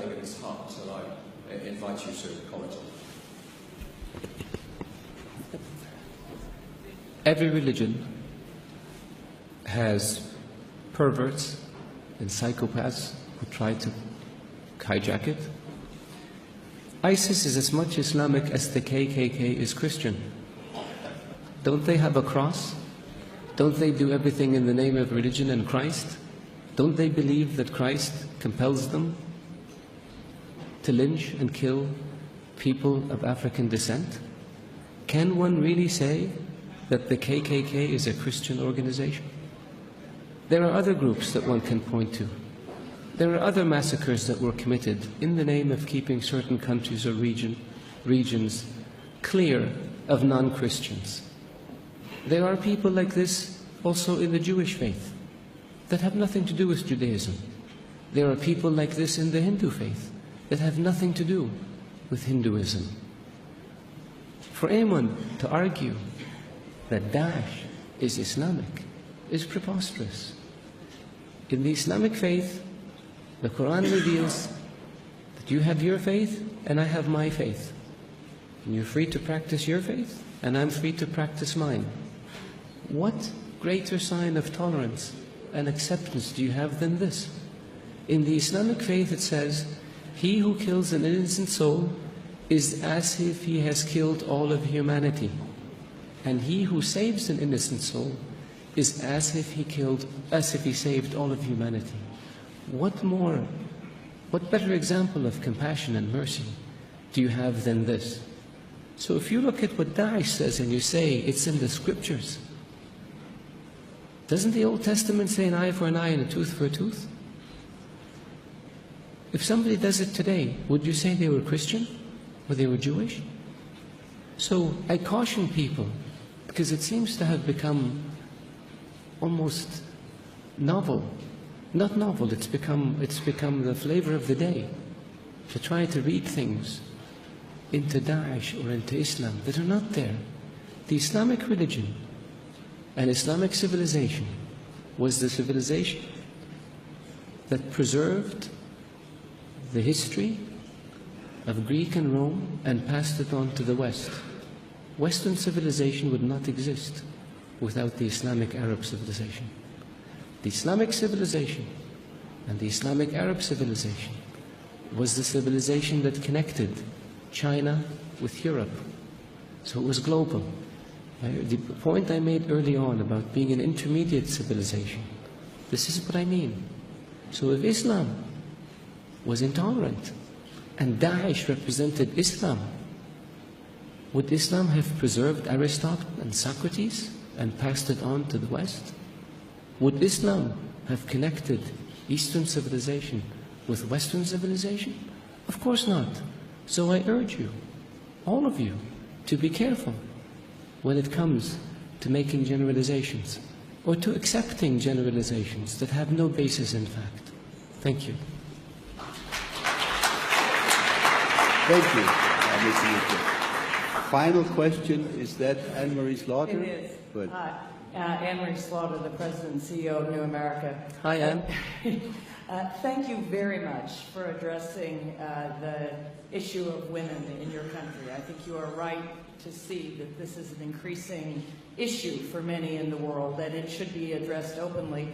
in its heart, and I invite you to comment on it. Every religion has perverts and psychopaths who try to hijack it. ISIS is as much Islamic as the KKK is Christian. Don't they have a cross? Don't they do everything in the name of religion and Christ? Don't they believe that Christ compels them to lynch and kill people of African descent? Can one really say that the KKK is a Christian organization? There are other groups that one can point to. There are other massacres that were committed in the name of keeping certain countries or regions clear of non-Christians. There are people like this also in the Jewish faith that have nothing to do with Judaism. There are people like this in the Hindu faith that have nothing to do with Hinduism. For anyone to argue that Daesh is Islamic is preposterous. In the Islamic faith, the Quran reveals that you have your faith and I have my faith. And you're free to practice your faith and I'm free to practice mine. What greater sign of tolerance and acceptance do you have than this? In the Islamic faith it says, he who kills an innocent soul is as if he has killed all of humanity. And he who saves an innocent soul is as if he saved all of humanity. What better example of compassion and mercy do you have than this? So if you look at what Daesh says and you say it's in the scriptures, doesn't the Old Testament say an eye for an eye and a tooth for a tooth? If somebody does it today, would you say they were Christian or they were Jewish? So I caution people, because it seems to have become almost novel. Not novel, it's become the flavor of the day to try to read things into Daesh or into Islam that are not there. The Islamic religion and Islamic civilization was the civilization that preserved the history of Greek and Rome and passed it on to the West. Western civilization would not exist without the Islamic Arab civilization. The Islamic civilization and the Islamic Arab civilization was the civilization that connected China with Europe. So it was global. The point I made early on about being an intermediate civilization, this is what I mean. So if Islam was intolerant and Daesh represented Islam, would Islam have preserved Aristotle and Socrates and passed it on to the West? Would Islam have connected Eastern civilization with Western civilization? Of course not. So I urge you, all of you, to be careful when it comes to making generalizations or to accepting generalizations that have no basis in fact. Thank you. Thank you, Mr. Yusuf. Final question, is that Anne-Marie Slaughter? It is. Good. Hi, Anne-Marie Slaughter, the President and CEO of New America. Hi, Anne. Thank you very much for addressing the issue of women in your country. I think you are right to see that this is an increasing issue for many in the world, and it should be addressed openly.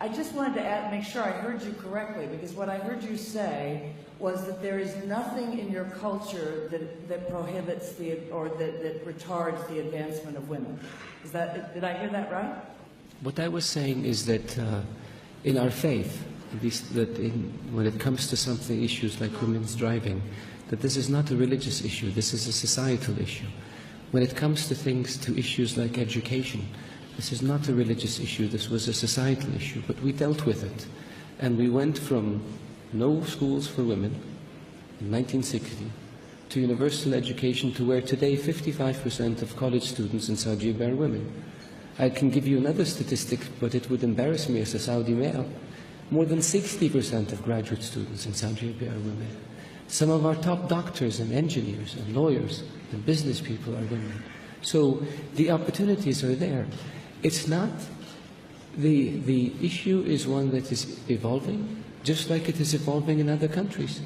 I just wanted to make sure I heard you correctly, because what I heard you say was that there is nothing in your culture that prohibits or that retards the advancement of women. Did I hear that right? What I was saying is that in our faith, at least when it comes to issues like women's driving, that this is not a religious issue, this is a societal issue. When it comes to issues like education, this is not a religious issue, this was a societal issue, but we dealt with it. And we went from no schools for women in 1960 to universal education to where today 55% of college students in Saudi Arabia are women. I can give you another statistic, but it would embarrass me as a Saudi male. More than 60% of graduate students in Saudi Arabia are women. Some of our top doctors and engineers and lawyers and business people are women. So the opportunities are there. It's not, the issue is one that is evolving, just like it is evolving in other countries.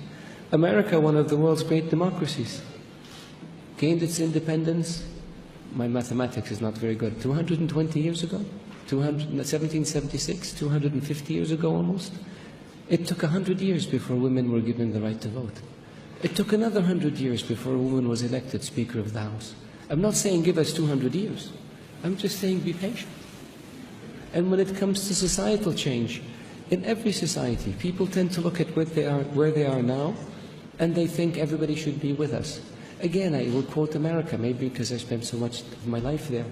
America, one of the world's great democracies, gained its independence, my mathematics is not very good, 220 years ago? 1776, 250 years ago almost? It took 100 years before women were given the right to vote. It took another 100 years before a woman was elected Speaker of the House. I'm not saying give us 200 years. I'm just saying be patient. And when it comes to societal change, in every society, people tend to look at where they are now, and they think everybody should be with us. Again, I will quote America, maybe because I spent so much of my life there.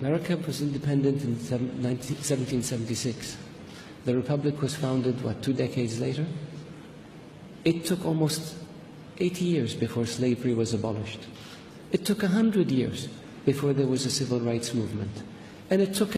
America was independent in 1776. The Republic was founded, 2 decades later? It took almost 80 years before slavery was abolished. It took 100 years before there was a civil rights movement. And it took